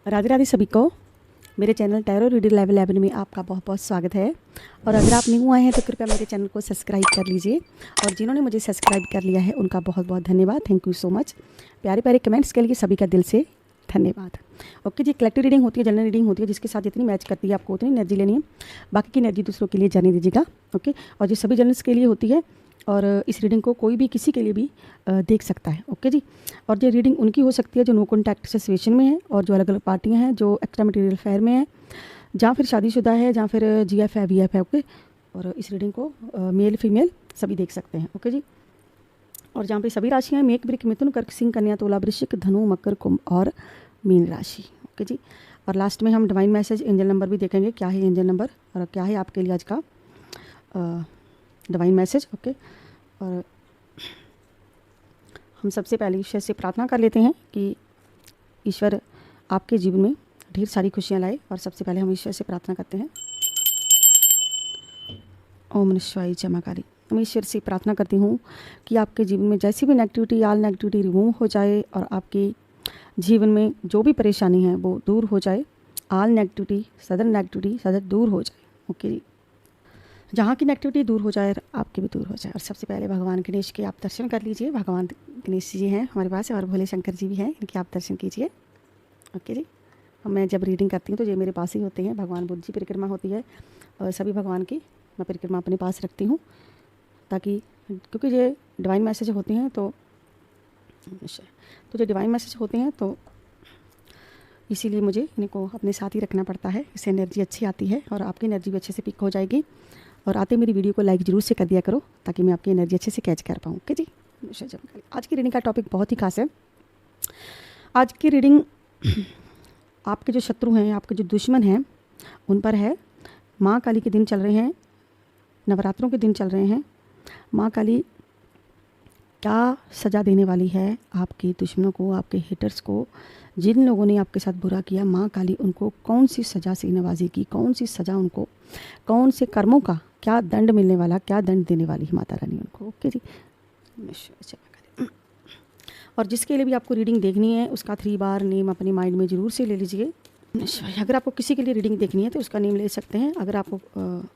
राधे राधे सभी को। मेरे चैनल टैरो रीडर लेवल 11 में आपका बहुत बहुत स्वागत है। और अगर आप न्यू आए हैं तो कृपया मेरे चैनल को सब्सक्राइब कर लीजिए, और जिन्होंने मुझे सब्सक्राइब कर लिया है उनका बहुत बहुत धन्यवाद। Thank you so much. प्यारे प्यारे कमेंट्स के लिए सभी का दिल से धन्यवाद। ओके जी, कलेक्टिव रीडिंग होती है, जनरल रीडिंग होती है, जिसके साथ जितनी मैच करती है आपको उतनी एनर्जी लेनी है, बाकी की एनर्जी दूसरों के लिए जाने दीजिएगा। ओके, और जो सभी जनरल्स के लिए होती है, और इस रीडिंग को कोई भी किसी के लिए भी देख सकता है। ओके जी, और ये रीडिंग उनकी हो सकती है जो नो कॉन्टैक्ट सिचुएशन में है, और जो अलग अलग पार्टियां हैं, जो एक्स्ट्रा मटेरियल अफेयर में है, जहाँ फिर शादीशुदा है, जहाँ फिर GF है, VF है। ओके, और इस रीडिंग को मेल फीमेल सभी देख सकते हैं। ओके जी, और जहाँ पे सभी राशियाँ मेघ वृक मिथुन कर्क सिंह कन्या तुला वृश्चिक धनु मकर कुंभ और मीन राशि। ओके जी, और लास्ट में हम डिवाइन मैसेज एंजल नंबर भी देखेंगे, क्या है एंजल नंबर और क्या है आपके लिए आज का डिवाइन मैसेज। ओके, और हम सबसे पहले ईश्वर से प्रार्थना कर लेते हैं कि ईश्वर आपके जीवन में ढेर सारी खुशियाँ लाए। और सबसे पहले हम ईश्वर से प्रार्थना करते हैं। ओम नमः शिवाय जय मां काली। मैं ईश्वर से प्रार्थना करती हूँ कि आपके जीवन में जैसी भी नेगेटिविटी, आल नेगेटिविटी रिमूव हो जाए, और आपके जीवन में जो भी परेशानी है वो दूर हो जाए। आल नेगेटिविटी, सदर दूर हो जाए। ओके जी, जहाँ की नेगेटिविटी दूर हो जाए, आपकी भी दूर हो जाए। और सबसे पहले भगवान गणेश के आप दर्शन कर लीजिए। भगवान गणेश जी हैं हमारे पास, और भोले शंकर जी भी हैं, इनके आप दर्शन कीजिए। ओके जी, मैं जब रीडिंग करती हूँ तो ये मेरे पास ही होते हैं। भगवान बुद्ध जी परिक्रमा होती है, और सभी भगवान की मैं परिक्रमा अपने पास रखती हूँ, ताकि क्योंकि ये डिवाइन मैसेज होते हैं तो जो डिवाइन मैसेज होते हैं तो इसीलिए मुझे इनको अपने साथ ही रखना पड़ता है। इससे एनर्जी अच्छी आती है, और आपकी एनर्जी भी अच्छे से पिक हो जाएगी। और आते मेरी वीडियो को लाइक ज़रूर से कर दिया करो, ताकि मैं आपकी एनर्जी अच्छे से कैच कर पाऊँ। ओके जी, आज की रीडिंग का टॉपिक बहुत ही खास है। आज की रीडिंग आपके जो शत्रु हैं, आपके जो दुश्मन हैं, उन पर है। माँ काली के दिन चल रहे हैं, नवरात्रों के दिन चल रहे हैं। माँ काली क्या सज़ा देने वाली है आपके दुश्मनों को, आपके हेटर्स को, जिन लोगों ने आपके साथ बुरा किया, माँ काली उनको कौन सी सज़ा से नवाजेगी, कौन सी सज़ा उनको, कौन से कर्मों का क्या दंड मिलने वाला, क्या दंड देने वाली है माता रानी उनको। ओके जी, और जिसके लिए भी आपको रीडिंग देखनी है उसका 3 बार नेम अपने माइंड में ज़रूर से ले लीजिए। अगर आपको किसी के लिए रीडिंग देखनी है तो उसका नेम ले सकते हैं। अगर आपको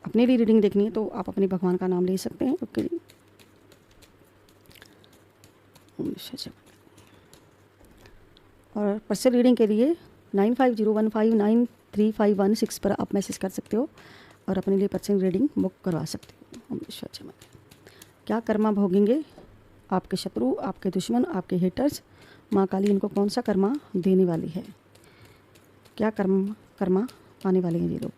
अपने लिए रीडिंग देखनी है तो आप अपने भगवान का नाम ले सकते हैं। ओके जी, और पर्सनल रीडिंग के लिए 9501593516 पर आप मैसेज कर सकते हो, और अपने लिए पर्सनल रीडिंग बुक करवा सकते हो। क्या कर्मा भोगेंगे आपके शत्रु, आपके दुश्मन, आपके हेटर्स, माँ काली इनको कौन सा कर्मा देने वाली है, क्या कर्मा पाने वाले हैं ये लोग,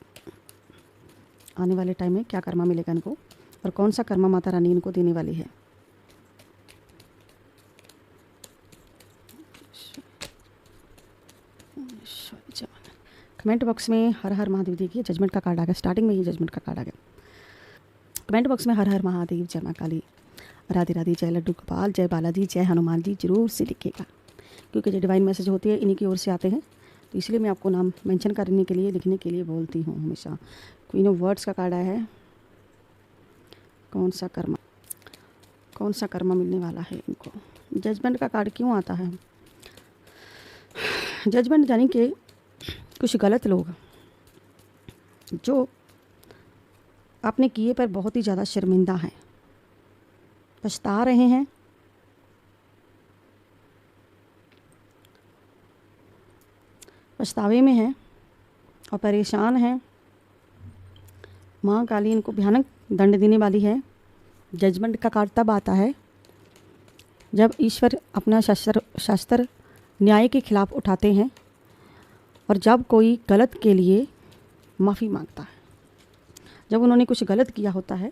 आने वाले टाइम में क्या कर्मा मिलेगा इनको, और कौन सा कर्मा माता रानी इनको देने वाली है। कमेंट बॉक्स में हर हर महादेव देखिए, जजमेंट का कार्ड आ गया। स्टार्टिंग में ये जजमेंट का कार्ड आ गया। कमेंट बॉक्स में हर हर महादेव, जय माँ काली, राधे राधे, जय लड्डू गोपाल, जय बालाजी, जय हनुमान जी जरूर से लिखिएगा, क्योंकि जो डिवाइन मैसेज होती है इन्हीं की ओर से आते हैं, तो इसलिए मैं आपको नाम मेंशन करने के लिए, लिखने के लिए बोलती हूँ हमेशा। क्वीन ऑफ वर्ड्स का कार्ड आया है। कौन सा कर्मा मिलने वाला है इनको। जजमेंट का कार्ड क्यों आता है? जजमेंट यानी कि कुछ गलत लोग जो आपने किए पर बहुत ही ज़्यादा शर्मिंदा हैं, पछता रहे हैं, पछतावे में हैं और परेशान हैं। माँ काली इनको भयानक दंड देने वाली है। जजमेंट का कार्ड तब आता है जब ईश्वर अपना शस्त्र न्याय के खिलाफ उठाते हैं, और जब कोई गलत के लिए माफ़ी मांगता है, जब उन्होंने कुछ गलत किया होता है,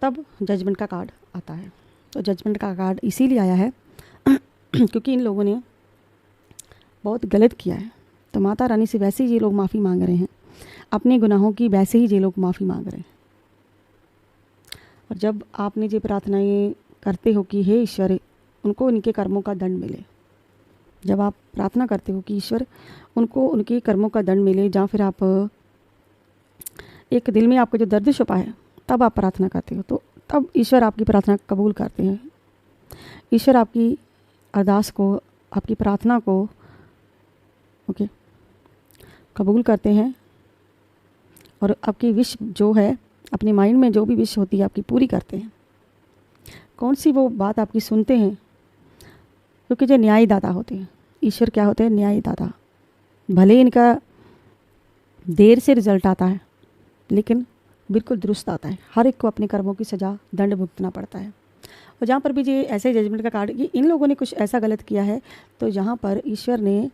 तब जजमेंट का कार्ड आता है। तो जजमेंट का कार्ड इसीलिए आया है क्योंकि इन लोगों ने बहुत गलत किया है। तो माता रानी से वैसे ही ये लोग माफ़ी मांग रहे हैं, अपने गुनाहों की वैसे ही ये लोग माफ़ी मांग रहे हैं। और जब आपने ये प्रार्थनाएं करते हो कि हे ईश्वर उनको उनके कर्मों का दंड मिले, जब आप प्रार्थना करते हो कि ईश्वर उनको उनके कर्मों का दंड मिले, या फिर आप एक दिल में आपको जो दर्द छुपा है तब आप प्रार्थना करते हो, तो तब ईश्वर आपकी प्रार्थना कबूल करते हैं। ईश्वर आपकी अरदास को आपकी प्रार्थना को ओके कबूल करते हैं और आपकी विश जो है, अपने माइंड में जो भी विश होती है आपकी पूरी करते हैं। कौन सी वो बात आपकी सुनते हैं, क्योंकि जो न्यायदाता होते हैं, ईश्वर क्या होते हैं, न्यायदाता। भले इनका देर से रिजल्ट आता है लेकिन बिल्कुल दुरुस्त आता है। हर एक को अपने कर्मों की सज़ा, दंड भुगतना पड़ता है। और जहाँ पर भी ये ऐसे जजमेंट का कार्ड कि इन लोगों ने कुछ ऐसा गलत किया है तो यहाँ पर ईश्वर ने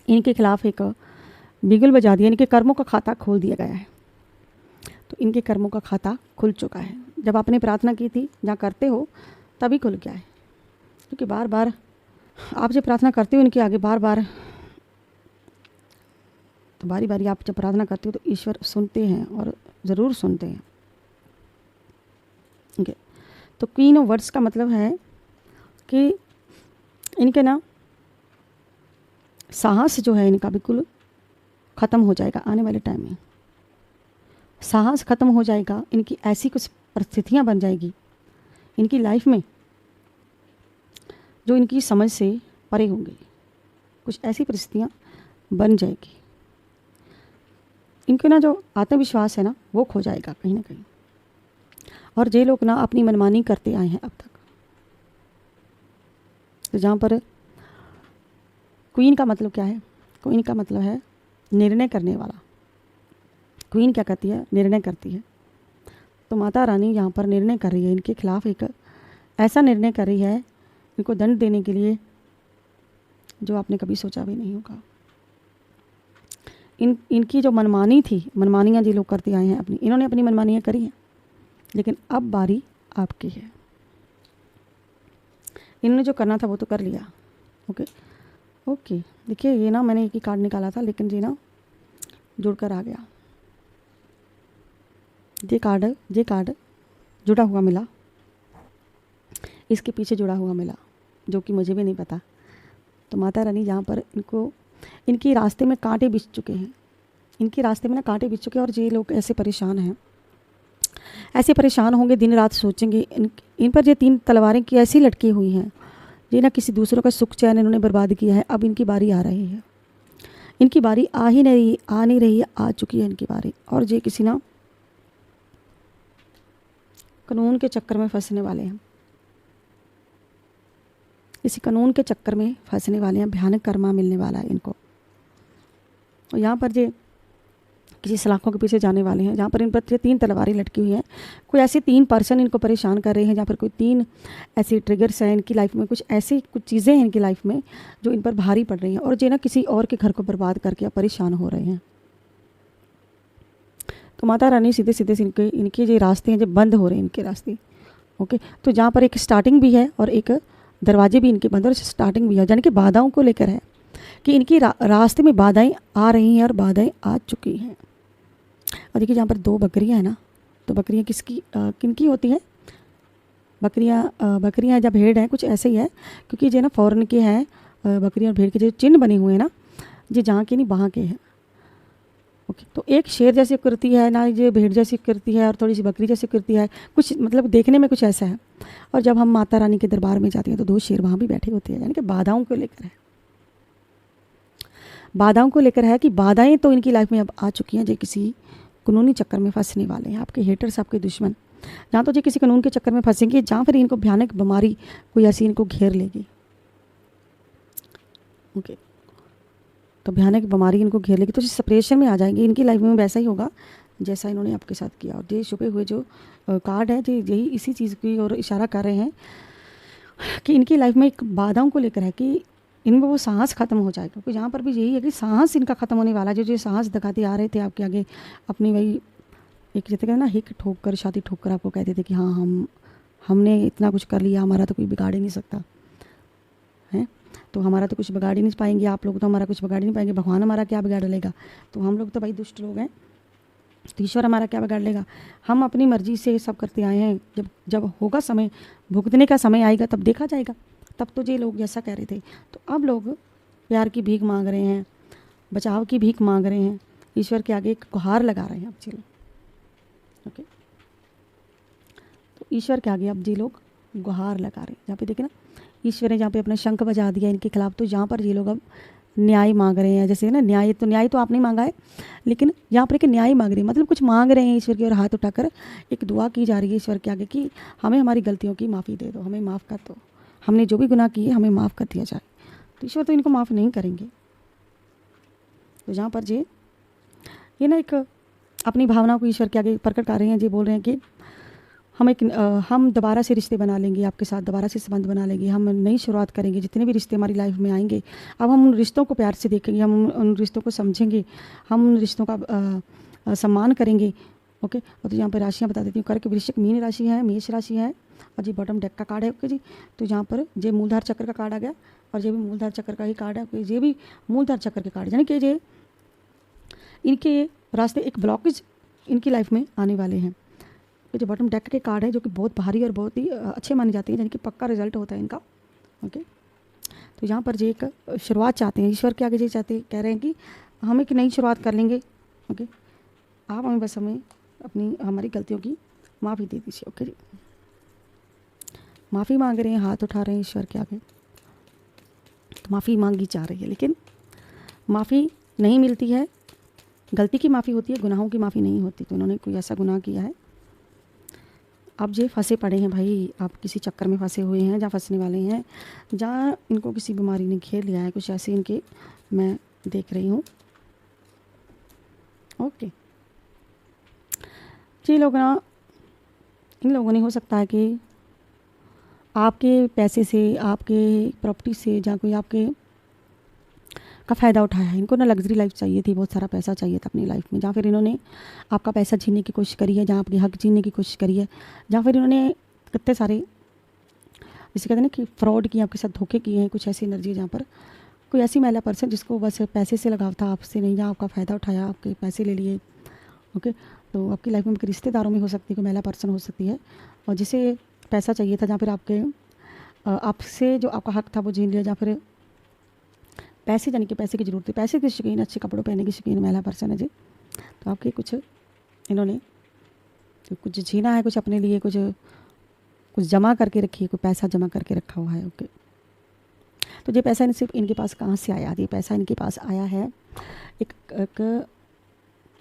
इनके खिलाफ एक बिगुल बजा दिया, इनके कर्मों का खाता खोल दिया गया है। तो इनके कर्मों का खाता खुल चुका है। जब आपने प्रार्थना की थी, जहाँ करते हो तभी खुल गया है, क्योंकि बार बार आप जब प्रार्थना करते हो इनके आगे बार बार, तो बारी बारी आप जब प्रार्थना करते हो तो ईश्वर सुनते हैं और ज़रूर सुनते हैं। ओके, तो क्वीन ऑफ वर्ड्स का मतलब है कि इनके ना साहस जो है इनका बिल्कुल ख़त्म हो जाएगा आने वाले टाइम में। साहस ख़त्म हो जाएगा, इनकी ऐसी कुछ परिस्थितियाँ बन जाएगी इनकी लाइफ में जो इनकी समझ से परे होंगी। कुछ ऐसी परिस्थितियाँ बन जाएगी, इनके ना जो आत्मविश्वास है ना वो खो जाएगा कहीं ना कहीं। और जे लोग ना अपनी मनमानी करते आए हैं अब तक, तो जहाँ पर क्वीन का मतलब क्या है, क्वीन का मतलब है निर्णय करने वाला। क्वीन क्या करती है, निर्णय करती है। तो माता रानी यहाँ पर निर्णय कर रही है इनके खिलाफ, एक ऐसा निर्णय कर रही है इनको दंड देने के लिए जो आपने कभी सोचा भी नहीं होगा। इनकी जो मनमानी थी, मनमानियाँ जो लोग करते आए हैं अपनी, इन्होंने अपनी मनमानियाँ करी हैं, लेकिन अब बारी आपकी है। इन्होंने जो करना था वो तो कर लिया। ओके ओके, देखिए ये ना मैंने एक ही कार्ड निकाला था लेकिन ये ना जुड़कर आ गया। ये कार्ड जुड़ा हुआ मिला, इसके पीछे जुड़ा हुआ मिला जो कि मुझे भी नहीं पता। तो माता रानी यहाँ पर इनको, इनके रास्ते में कांटे बिछ चुके हैं, इनके रास्ते में ना कांटे बिछ चुके हैं। और ये लोग ऐसे परेशान हैं, ऐसे परेशान होंगे, दिन रात सोचेंगे। इन पर ये 3 तलवारें की ऐसी लटकी हुई हैं, ये ना किसी दूसरों का सुख चैन इन्होंने बर्बाद किया है। अब इनकी बारी आ रही है, इनकी बारी आ नहीं रही है, आ चुकी है इनकी बारी। और ये किसी ना कानून के चक्कर में फंसने वाले हैं, इसी कानून के चक्कर में फंसने वाले हैं। भयानक कर्मा मिलने वाला है इनको। और यहाँ पर ये किसी सलाखों के पीछे जाने वाले हैं, जहाँ पर इन पर 3 तलवारें लटकी हुई हैं। कोई ऐसे 3 पर्सन इनको परेशान कर रहे हैं, जहाँ पर कोई 3 ऐसे ट्रिगर्स हैं इनकी लाइफ में, कुछ चीज़ें हैं इनकी लाइफ में जो इन पर भारी पड़ रही हैं। और जो ना किसी और के घर को बर्बाद करके अब परेशान हो रहे हैं। तो माता रानी सीधे सीधे इनके जो रास्ते हैं जो बंद हो रहे हैं इनके रास्ते। ओके, तो जहाँ पर एक स्टार्टिंग भी है और एक दरवाजे भी इनके बंद और स्टार्टिंग भी है, यानी कि बाधाओं को लेकर है कि इनकी रास्ते में बाधाएं आ रही हैं और बाधाएं आ चुकी हैं। और देखिए जहाँ पर 2 बकरियाँ हैं ना, तो बकरियाँ किनकी होती हैं, बकरियाँ जब भेड़ हैं, कुछ ऐसे ही है, क्योंकि ये ना फॉरेन के हैं बकरियाँ और भेड़ के जो चिन्ह बने हुए हैं ना, ये जहाँ के नहीं वहाँ के हैं। ओके, तो एक शेर जैसी करती है ना, ये भेड़ जैसी करती है और थोड़ी सी बकरी जैसी करती है, कुछ मतलब देखने में कुछ ऐसा है। और जब हम माता रानी के दरबार में जाते हैं तो 2 शेर वहाँ भी बैठे होते हैं, यानी कि बाधाओं को लेकर है, बाधाओं को लेकर है कि बाधाएं तो इनकी लाइफ में अब आ चुकी हैं। जो किसी कानूनी चक्कर में फंसने वाले हैं, आपके हेटर्स, आपके दुश्मन, जहाँ तो जो किसी कानून के चक्कर में फंसेंगे, जहाँ फिर इनको भयानक बीमारी कोई ऐसी इनको घेर लेगी। ओके, तो भयानक बीमारी इनको घेर लेगी, तो सेपरेशन में आ जाएंगे। इनकी लाइफ में वैसा ही होगा जैसा इन्होंने आपके साथ किया। और ये छुपे हुए जो कार्ड है, यही इसी चीज़ की ओर इशारा कर रहे हैं कि इनकी लाइफ में एक बाधाओं को लेकर है कि इनमें वो साहस ख़त्म हो जाएगा। क्योंकि यहाँ पर भी यही है कि साहस इनका ख़त्म होने वाला है। जो साहस दिखाते आ रहे थे आपके आगे अपनी, वही एक जैसे कहते ना, हिक ठोक कर छाती ठोक कर आपको कहते थे कि हाँ हमने इतना कुछ कर लिया, हमारा तो कोई बिगाड़ ही नहीं सकता है, तो हमारा तो कुछ बिगाड़ ही नहीं पाएंगे, आप लोग तो हमारा कुछ बिगाड़ ही नहीं पाएंगे, भगवान हमारा क्या बिगाड़ लेगा, तो हम लोग तो भाई दुष्ट लोग हैं, तो ईश्वर हमारा क्या बिगाड़ लेगा, हम अपनी मर्जी से सब करते आए हैं। जब होगा समय, भुगतने का समय आएगा तब देखा जाएगा। तब तो ये लोग ऐसा कह रहे थे। तो अब लोग प्यार की भीख मांग रहे हैं, बचाव की भीख मांग रहे हैं, ईश्वर के आगे एक गुहार लगा रहे हैं अब जी लोग। ओके, तो ईश्वर के आगे अब जी लोग गुहार लगा रहे हैं। जहाँ पे देखे ना, ईश्वर ने जहाँ पे अपना शंख बजा दिया इनके खिलाफ, तो जहाँ पर ये लोग अब न्याय मांग रहे हैं। जैसे ना न्याय तो आपने मांगा है, लेकिन यहाँ पर एक न्याय मांग रहे हैं, मतलब कुछ मांग रहे हैं ईश्वर की, और हाथ उठाकर एक दुआ की जा रही है ईश्वर के आगे कि हमें हमारी गलतियों की माफ़ी दे दो, हमें माफ़ कर दो, हमने जो भी गुनाह किए हमें माफ़ कर दिया जाए। तो ईश्वर तो इनको माफ़ नहीं करेंगे। तो जहाँ पर ये ना एक अपनी भावना को ईश्वर के आगे प्रकट कर रहे हैं, जी बोल रहे हैं कि हम दोबारा से रिश्ते बना लेंगे आपके साथ, दोबारा से संबंध बना लेंगे, हम नई शुरुआत करेंगे। जितने भी रिश्ते हमारी लाइफ में आएंगे, अब हम उन रिश्तों को प्यार से देखेंगे, हम उन रिश्तों को समझेंगे, हम उन रिश्तों का सम्मान करेंगे। ओके, और तो यहाँ पर राशियाँ बता देती हूँ। कर्क, वृश्चिक, मीन राशि है, मेष राशि है, और जी बॉटम डेक का कार्ड है। ओके जी, तो यहाँ पर ये मूलधार चक्र का कार्ड आ गया, और ये भी मूलधार चक्र का ही कार्ड है। ये भी मूलधार चक्र के कार्ड, यानी कि ये इनके रास्ते एक ब्लॉकेज इनकी लाइफ में आने वाले हैं। तो जो बॉटम डेक के कार्ड है, जो कि बहुत भारी और बहुत ही अच्छे माने जाते हैं, यानी कि पक्का रिजल्ट होता है इनका। ओके, तो यहाँ पर ये एक शुरुआत चाहते हैं ईश्वर के आगे, ये चाहते कह रहे हैं कि हम एक नई शुरुआत कर लेंगे। ओके, आप हमें हमारी गलतियों की माफ़ी दे दीजिए। ओके जी, माफ़ी मांग रहे हैं, हाथ उठा रहे हैं ईश्वर के आगे, तो माफ़ी मांगी जा रही है, लेकिन माफ़ी नहीं मिलती है। गलती की माफ़ी होती है, गुनाहों की माफ़ी नहीं होती। तो उन्होंने कोई ऐसा गुनाह किया है, अब ये फंसे पड़े हैं भाई, आप किसी चक्कर में फंसे हुए हैं, जहाँ फंसने वाले हैं, जहाँ इनको किसी बीमारी ने घेर लिया है, कुछ ऐसे इनके मैं देख रही हूँ। ओके जी, इन लोगों ने हो सकता है कि आपके पैसे से, आपके प्रॉपर्टी से, जहाँ कोई आपके का फ़ायदा उठाया है। इनको ना लग्जरी लाइफ चाहिए थी, बहुत सारा पैसा चाहिए था अपनी लाइफ में, जहाँ फिर इन्होंने आपका पैसा छीनने की कोशिश करी है, जहाँ आपके हक छीनने की कोशिश करी है, जहाँ फिर इन्होंने कितने सारे, जिसे कहते हैं ना कि फ्रॉड किए, आपके साथ धोखे किए हैं। कुछ ऐसी एनर्जी जहाँ पर कोई ऐसी महिला पर्सन जिसको बस पैसे से लगाव था, आपसे नहीं, जहाँ आपका फ़ायदा उठाया, आपके पैसे ले लिए। ओके, तो आपकी लाइफ में रिश्तेदारों में हो सकती है, कोई महिला पर्सन हो सकती है, और जिसे पैसा चाहिए था, जहाँ फिर आपसे जो आपका हक था वो छीन लिया, जहाँ फिर पैसे, यानी कि पैसे की ज़रूरत है, पैसे की शौकीन, अच्छे कपड़ों पहनने की शौकीन महिला पर्सन है जी। तो आपके कुछ इन्होंने कुछ छीना है, कुछ अपने लिए कुछ जमा करके रखी है, कोई पैसा जमा करके रखा हुआ है। ओके, तो ये पैसा सिर्फ इनके पास कहाँ से आया? ये पैसा इनके पास आया है, एक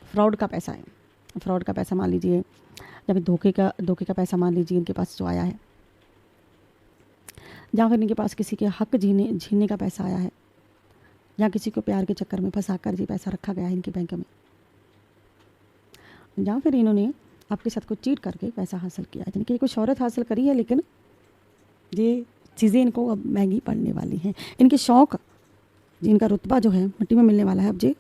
फ्रॉड का पैसा है। फ्रॉड का पैसा मान लीजिए, या फिर धोखे का पैसा मान लीजिए इनके पास जो आया है, जहाँ फिर इनके पास किसी के हक छीनने का पैसा आया है, जहाँ किसी को प्यार के चक्कर में फंसा कर ये पैसा रखा गया है इनके बैंक में, जहाँ फिर इन्होंने आपके साथ कुछ चीट करके पैसा हासिल किया है, यानी कि कुछ शोहरत हासिल करी है, लेकिन ये चीज़ें इनको अब महंगी पड़ने वाली हैं। इनके शौक़, जिनका रुतबा जो है मिट्टी में मिलने वाला है, अब जी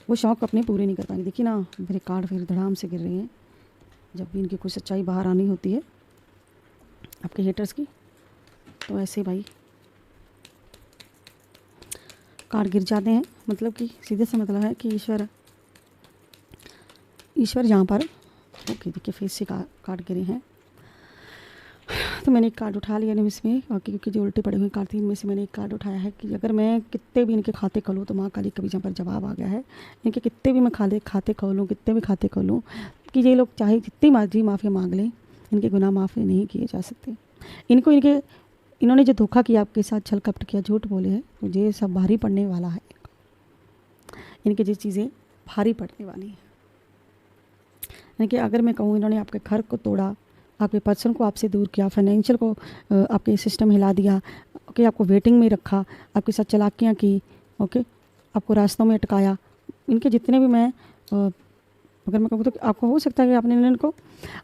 वो शौक़ अपने पूरे नहीं कर पाएंगे। देखिए ना, मेरे कार्ड फिर धड़ाम से गिर रहे हैं। जब भी इनकी कोई सच्चाई बाहर आनी होती है आपके हेटर्स की, तो ऐसे भाई कार्ड गिर जाते हैं। मतलब कि सीधे से मतलब है कि ईश्वर यहाँ पर, ओके देखिए फेस से कार्ड गिरे हैं, तो मैंने एक कार्ड उठा लिया नहीं इसमें, बाकी क्योंकि जो उल्टे पड़े हुए कार्ड थी, इनमें से मैंने एक कार्ड उठाया है कि अगर मैं कितने भी इनके खाते खोलूँ, तो माँ काली कभी जहाँ पर जवाब आ गया है। इनके कितने भी मैं खाते खोलूँ, कितने भी खाते खोलूँ, कि ये लोग चाहे जितनी मर्जी माफ़ी मांग लें, इनके गुनाह माफ़ी नहीं किए जा सकते। इन्होंने जो धोखा किया, आपके साथ छल कपट किया, झूठ बोले हैं, तो ये सब भारी पड़ने वाला है। इनकी ये चीज़ें भारी पड़ने वाली हैं। यानी कि अगर मैं कहूँ, इन्होंने आपके घर को तोड़ा, आपके पर्सन को आपसे दूर किया, फाइनेंशियल को आपके सिस्टम हिला दिया, ओके, आपको वेटिंग में रखा, आपके साथ चालाकियाँ की, ओके, आपको रास्तों में अटकाया। इनके जितने भी मैं अगर मैं कहूँ तो आपको हो सकता है कि आपने इनको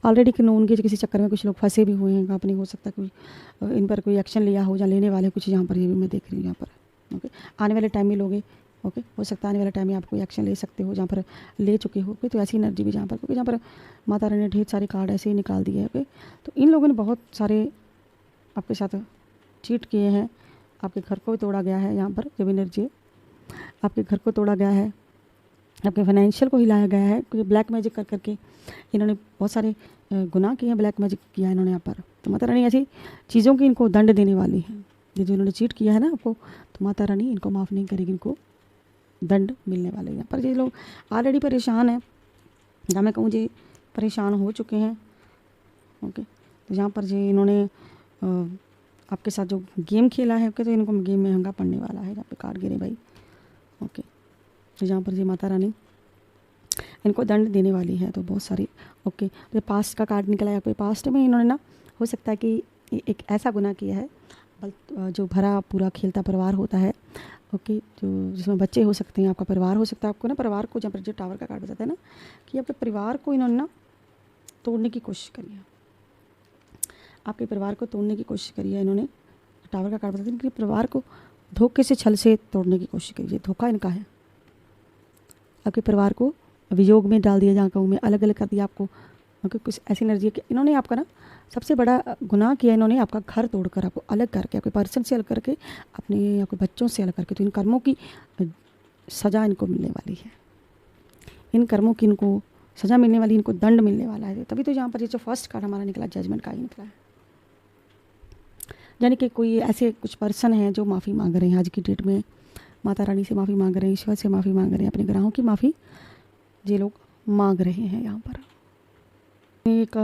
ऑलरेडी कानून के किसी चक्कर में कुछ लोग फंसे भी हुए हैं, आपने हो सकता है कोई इन पर कोई एक्शन लिया हो, या लेने वाले कुछ यहाँ पर, ये भी मैं देख रही हूँ यहाँ पर। ओके, आने वाले टाइम में लोगे, ओके, हो सकता है आने वाले टाइम में आप कोई एक्शन ले सकते हो, जहाँ पर ले चुके हो। तो ऐसी एनर्जी भी जहाँ पर, क्योंकि जहाँ पर माता रानी ने ढेर सारे कार्ड ऐसे ही निकाल दिए। ओके, तो इन लोगों ने बहुत सारे आपके साथ चीट किए हैं, आपके घर को तोड़ा गया है। यहाँ पर जब एनर्जी आपके घर को तोड़ा गया है, आपके फाइनेंशियल को हिलाया गया है, क्योंकि ब्लैक मैजिक कर करके इन्होंने बहुत सारे गुनाह किए हैं, ब्लैक मैजिक किया है इन्होंने यहाँ पर। तो माता रानी ऐसी चीज़ों की इनको दंड देने वाली है। ये जो इन्होंने चीट किया है ना आपको, तो माता रानी इनको माफ़ नहीं करेगी, इनको दंड मिलने वाले हैं। यहाँ पर ये लोग ऑलरेडी परेशान हैं, जहाँ मैं कहूँ जी परेशान हो चुके हैं। ओके, तो यहाँ पर जी इन्होंने आपके साथ जो गेम खेला है, ओके, तो इनको गेम में महंगा पड़ने वाला है। जहाँ पे कार्ड गिरे भाई, ओके, तो जहाँ पर ये माता रानी इनको दंड देने वाली है। तो बहुत सारी, ओके, तो पास्ट का कार्ड निकला है। कोई पास्ट में इन्होंने ना, हो सकता है कि एक ऐसा गुनाह किया है, जो भरा पूरा खेलता परिवार होता है, ओके, जो जिसमें बच्चे हो सकते हैं, आपका परिवार हो सकता है। आपको ना परिवार को, जहाँ पर जो टावर का कार्ड बताता है ना, कि आपके परिवार को इन्होंने ना तोड़ने की कोशिश करी है, आपके परिवार को तोड़ने की कोशिश करी है इन्होंने। टावर का कार्ड बताते हैं कि परिवार को धोखे से, छल से तोड़ने की कोशिश करी है। धोखा इनका है, आपके परिवार को वियोग में डाल दिया, जहाँ कहूँ में अलग अलग कर दिया आपको, क्योंकि कुछ ऐसी एनर्जी है कि इन्होंने आपका ना सबसे बड़ा गुनाह किया, इन्होंने आपका घर तोड़कर, आपको अलग करके, आपके पर्सन से अलग करके, अपने आपके बच्चों से अलग करके। तो इन कर्मों की सज़ा इनको मिलने वाली है, इन कर्मों की इनको सज़ा मिलने वाली, इनको दंड मिलने वाला है। तभी तो यहाँ पर ये जो फर्स्ट कार्ड हमारा निकला, जजमेंट का ही निकला है। यानी कि कोई ऐसे कुछ पर्सन हैं जो माफ़ी मांग रहे हैं आज की डेट में, माता रानी से माफ़ी मांग रहे हैं, ईश्वर से माफ़ी मांग रहे हैं, अपने ग्रहों की माफ़ी ये लोग मांग रहे हैं। यहाँ पर एक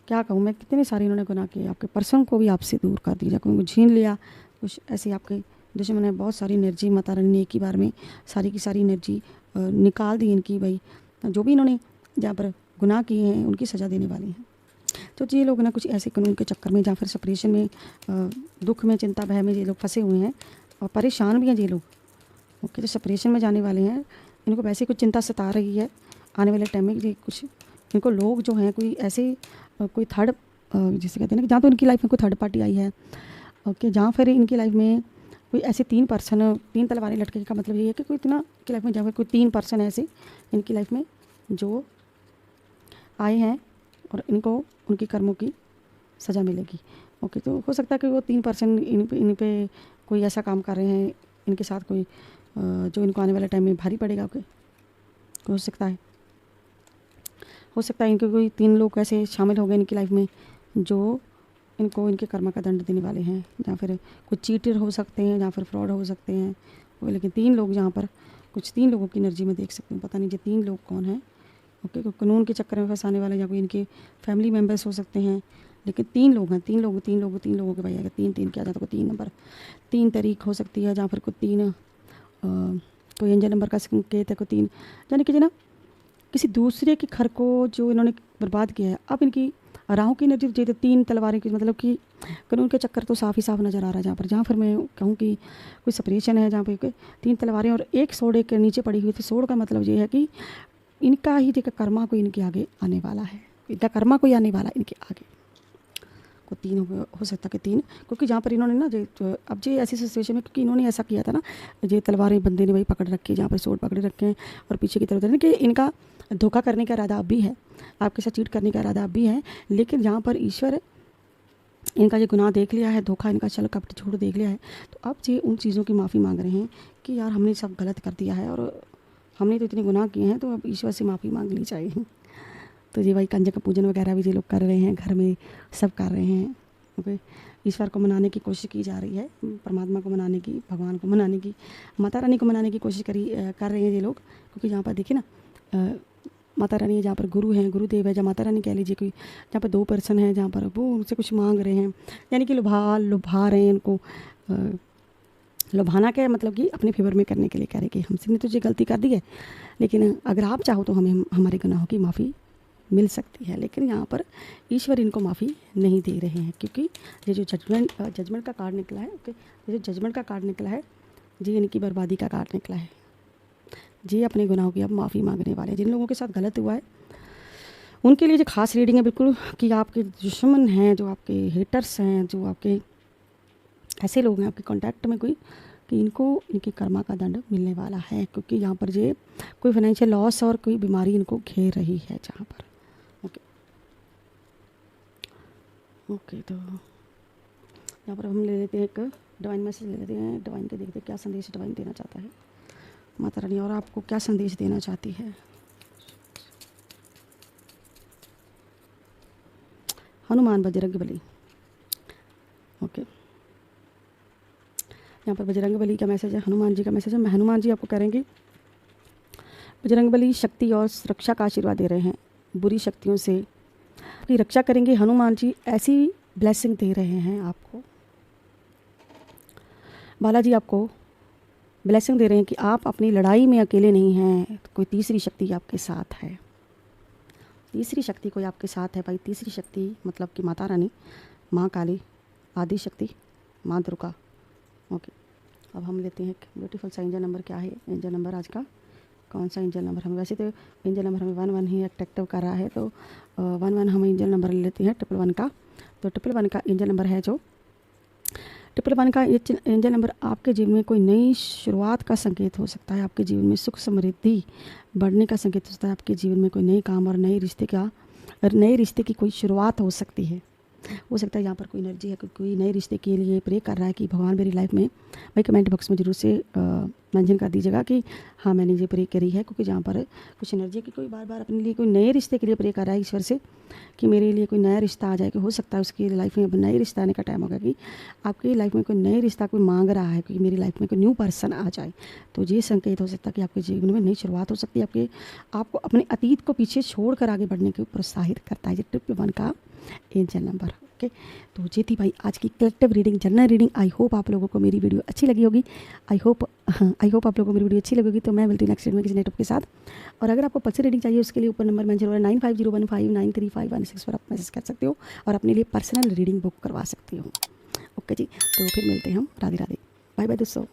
क्या कहूँ मैं, कितने सारे इन्होंने गुनाह किए, आपके पर्सन को भी आपसे दूर कर दिया, कोई छीन लिया, कुछ ऐसे आपके दुश्मन है। बहुत सारी एनर्जी माता रानी ने एक ही बार में सारी की सारी एनर्जी निकाल दी इनकी। भाई जो भी इन्होंने जहाँ पर गुनाह किए हैं उनकी सज़ा देने वाली हैं। तो ये लोग ना कुछ ऐसे कानून के चक्कर में, जहाँ फिर सेपरेशन में, दुख में, चिंता भय में ये लोग फंसे हुए हैं और परेशान भी हैं ये लोग। ओके, जो सेपरेशन में जाने वाले हैं, इनको वैसे कुछ चिंता सता रही है आने वाले टाइम में। ये कुछ इनको लोग जो हैं, कोई ऐसे कोई थर्ड, जिसे कहते हैं ना, कि जहाँ तो इनकी लाइफ में कोई थर्ड पार्टी आई है, ओके, जहाँ फिर इनकी लाइफ में कोई ऐसे 3 पर्सन, 3 तलवारें लटके का मतलब ये है कि कोई इतना की लाइफ में, जहाँ पर कोई 3 पर्सन ऐसे इनकी लाइफ में जो आए हैं और इनको उनकी कर्मों की सज़ा मिलेगी। ओके, तो हो सकता है कि वो 3 पर्सन इन पे कोई ऐसा काम कर रहे हैं इनके साथ, कोई जो इनको आने वाले टाइम में भारी पड़ेगा। ओके, हो सकता है इनके कोई 3 लोग ऐसे शामिल हो गए इनकी लाइफ में जो इनको इनके कर्म का दंड देने वाले हैं। या फिर कुछ चीटर हो सकते हैं, या फिर फ्रॉड हो सकते हैं, लेकिन 3 लोग यहाँ पर, कुछ 3 लोगों की एनर्जी में देख सकते हैं। पता नहीं ये 3 लोग कौन हैं। ओके, कोई कानून के चक्कर में फंसाने वाले, या कोई इनके फैमिली मेम्बर्स हो सकते हैं, लेकिन 3 लोग हैं। 3 लोगों के भाई, अगर 3 क्या जाता है, कोई 3 नंबर, 3 तारीख हो सकती है, जहाँ फिर कोई 3 कोई एंजल नंबर का संकेत है, कोई 3, यानी कि ना किसी दूसरे के घर को जो इन्होंने बर्बाद किया है। अब इनकी राहु की एनर्जी जो 3 तलवारें की, मतलब कि कानून के चक्कर तो साफ ही साफ नज़र आ रहा है। जहाँ फिर मैं कहूँ कि कोई सेपरेशन है, जहाँ पे 3 तलवारें और एक सोड एक नीचे पड़ी हुई थी। सोड का मतलब ये है कि इनका ही देखा कर्मा कोई इनके आगे आने वाला है, इनका कर्मा कोई आने वाला इनके आगे। को 3 हो सकता कि 3, क्योंकि जहाँ पर इन्होंने ना अब ये ऐसी सिचुएशन में, क्योंकि इन्होंने ऐसा किया था ना, ये तलवारें बंदे ने भाई पकड़ रखी है, जहाँ पर सोड पकड़े रखे हैं और पीछे की तरफ कि इनका धोखा करने का इरादा अब भी है, आपके साथ चीट करने का इरादा अब भी है। लेकिन जहाँ पर ईश्वर इनका ये गुनाह देख लिया है, धोखा इनका छल कपट झूठ देख लिया है, तो अब ये उन चीज़ों की माफ़ी मांग रहे हैं कि यार हमने सब गलत कर दिया है और हमने तो इतने गुनाह किए हैं, तो अब ईश्वर से माफ़ी मांग ली चाहिए। तो ये भाई कंजक का पूजन वगैरह भी ये लोग कर रहे हैं, घर में सब कर रहे हैं। ओके, ईश्वर को मनाने की कोशिश की जा रही है, परमात्मा को मनाने की, भगवान को मनाने की, माता रानी को मनाने की कोशिश कर रहे हैं ये लोग। क्योंकि जहाँ पर देखिए ना, माता रानी जहाँ पर गुरु हैं, गुरुदेव है, जहाँ माता रानी कह लीजिए, कोई जहाँ पर 2 पर्सन हैं, जहाँ पर वो उनसे कुछ मांग रहे हैं, यानी कि लुभा रहे हैं इनको। लुभाना क्या है, मतलब कि अपने फेवर में करने के लिए कह रहे कि हमसे ने तो ये गलती कर दी है, लेकिन अगर आप चाहो तो हमें हमारे गुनाहों की माफ़ी मिल सकती है। लेकिन यहाँ पर ईश्वर इनको माफ़ी नहीं दे रहे हैं, क्योंकि ये जो जजमेंट का कार्ड निकला है, ओके, ये जो जजमेंट का कार्ड निकला है, जी इनकी बर्बादी का कार्ड निकला है। जी अपने गुनाहों की अब माफ़ी मांगने वाले हैं। जिन लोगों के साथ गलत हुआ है उनके लिए जो खास रीडिंग है बिल्कुल, कि आपके दुश्मन हैं, जो आपके हेटर्स हैं, जो आपके ऐसे लोग हैं आपके कांटेक्ट में कोई, कि इनको इनके कर्मा का दंड मिलने वाला है। क्योंकि यहाँ पर ये कोई फाइनेंशियल लॉस और कोई बीमारी इनको घेर रही है जहाँ पर। ओके, तो यहाँ पर हम ले लेते हैं एक डिवाइन मैसेज ले लेते हैं, डिवाइन के देखते हैं क्या संदेश डिवाइन देना चाहता है माता रानी, और आपको क्या संदेश देना चाहती है। हनुमान बजरंगबली। ओके, यहाँ पर बजरंगबली का मैसेज है, हनुमान जी का मैसेज है। मैं हनुमान जी आपको करेंगे, बजरंगबली शक्ति और सुरक्षा का आशीर्वाद दे रहे हैं, बुरी शक्तियों से आपकी रक्षा करेंगे। हनुमान जी ऐसी ब्लेसिंग दे रहे हैं आपको, बालाजी आपको ब्लेसिंग दे रहे हैं कि आप अपनी लड़ाई में अकेले नहीं हैं, कोई तीसरी शक्ति आपके साथ है। तीसरी शक्ति कोई आपके साथ है भाई। तीसरी शक्ति मतलब कि माता रानी, माँ काली, आदि शक्ति, माँ दुर्गा। ओके, अब हम लेते हैं ब्यूटीफुल सा एंजल नंबर। क्या है एंजल नंबर आज का? कौन सा एंजल नंबर हमें? वैसे तो एंजल नंबर हमें 11 ही एक्टिव कर रहा है, तो 11 हम एंजल नंबर ले लेते हैं 111 का। तो 111 का एंजल नंबर है जो 111 का एंजल नंबर आपके जीवन में कोई नई शुरुआत का संकेत हो सकता है। आपके जीवन में सुख समृद्धि बढ़ने का संकेत हो सकता है। आपके जीवन में कोई नई काम और नए रिश्ते की कोई शुरुआत हो सकती है। हो सकता है यहाँ पर कोई एनर्जी है, कोई नए रिश्ते के लिए प्रे कर रहा है कि भगवान मेरी लाइफ में। भाई कमेंट बॉक्स में जरूर से मेंशन कर दीजिएगा कि हाँ मैंने ये प्रे करी है, क्योंकि जहाँ पर कुछ एनर्जी की कोई बार बार अपने लिए कोई नए रिश्ते के लिए प्रे कर रहा है ईश्वर से कि मेरे लिए कोई नया रिश्ता आ जाए। कि हो सकता है उसकी लाइफ में नए रिश्ता आने का टाइम होगा, कि आपकी लाइफ में कोई नए रिश्ता कोई मांग रहा है कि मेरी लाइफ में कोई न्यू पर्सन आ जाए। तो ये संकेत हो सकता है कि आपके जीवन में नई शुरुआत हो सकती है। आपको अपने अतीत को पीछे छोड़कर आगे बढ़ने के प्रोत्साहित करता है ये 111 का एंजल नंबर। ओके, तो ये थी भाई आज की collective reading, general reading. I hope आप लोगों को मेरी वीडियो अच्छी लगी होगी। आई होप आप लोगों को मेरी वीडियो अच्छी लगी होगी। तो मैं मिलती हूँ नेक्स्ट वीडियो में किसी नए टॉपिक के साथ। और अगर आपको पर्सनल रीडिंग चाहिए उसके लिए ऊपर नंबर मेंशन हो रहा है 9501593516 पर आप मैसेज कर सकते हो और अपने लिए पर्सनल रीडिंग बुक करवा सकते हो। ओके जी, तो फिर मिलते हैं हम। राधे राधे, बाय बाय दोस्तों।